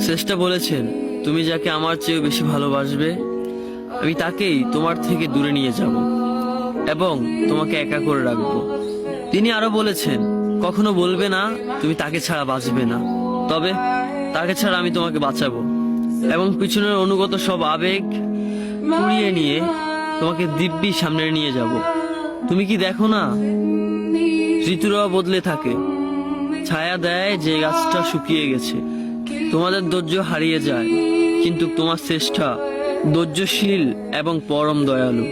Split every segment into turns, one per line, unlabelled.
শ্রেষ্ঠ বলেছেন, তুমি যাকে আমার চেয়েও বেশি ভালোবাসবে আমি তাকেই তোমার থেকে দূরে নিয়ে যাব এবং তোমাকে একা করে রাখবো। তিনি আরো বলেছেন, কখনো বলবে না তুমি তাকে ছাড়া বাঁচবে না, তবে তাকে ছাড়া আমি তোমাকে বাঁচাবো এবং পিছনের অনুগত সব আবেগ কুড়িয়ে নিয়ে তোমাকে দিব্যি সামনে নিয়ে যাব। তুমি কি দেখো না, ঋতুরা বদলে থাকে, ছায়া দেয় যে গাছটা শুকিয়ে গেছে। তোমাদের ধৈর্য হারিয়ে যায়, কিন্তু তোমার শ্রেষ্ঠা ধৈর্যশীল এবং পরম দয়ালু।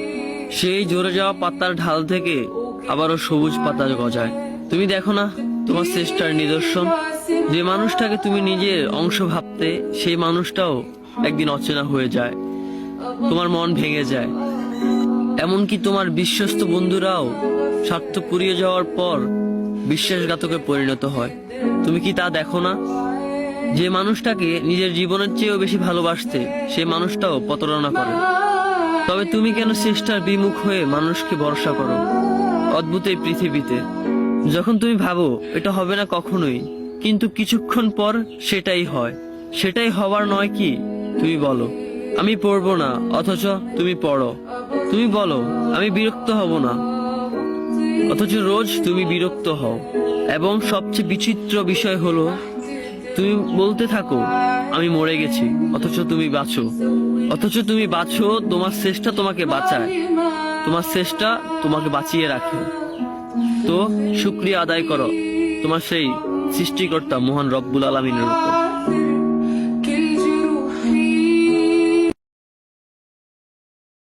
সেই ঝরে যাওয়া পাতার ঢাল থেকে আবারও সবুজ পাতা গজায়। তুমি দেখো না তোমার শ্রেষ্ঠার নিদর্শন, যে মানুষটাকে তুমি নিজের অংশ ভাবতে সেই মানুষটাও একদিন অচেনা হয়ে যায়, তোমার মন ভেঙে যায়। এমনকি তোমার বিশ্বস্ত বন্ধুরাও স্বার্থ পুড়িয়ে যাওয়ার পর বিশ্বাসঘাতকে পরিণত হয়। তুমি কি তা দেখো না? যে মানুষটাকে নিজের জীবনের চেয়েও বেশি ভালোবাসতে সেই মানুষটাও প্রতারণা করে। তবে তুমি কেন চেষ্টার বিমুখ হয়ে মানুষকে ভরসা করো? অদ্ভুত এই পৃথিবীতে, যখন তুমি ভাবো এটা হবে না কখনোই, কিন্তু কিছুক্ষণ পর সেটাই হয়। সেটাই হবার নয় কি? তুমি বলো আমি পড়বো না, অথচ তুমি পড়ো। তুমি বলো আমি বিরক্ত হব না, অথচ রোজ তুমি বিরক্ত হও। এবং সবচেয়ে বিচিত্র বিষয় হলো, তুমি বলতে থাকো আমি মরে গেছি, অথচ তুমি বাঁচো। তোমার চেষ্টা তোমাকে বাঁচায়, তোমার চেষ্টা তোমাকে বাঁচিয়ে রাখে। তো শুকরিয়া আদায় করো তোমার সেই সৃষ্টিকর্তা মহান রব্বুল আলামিনের উপর।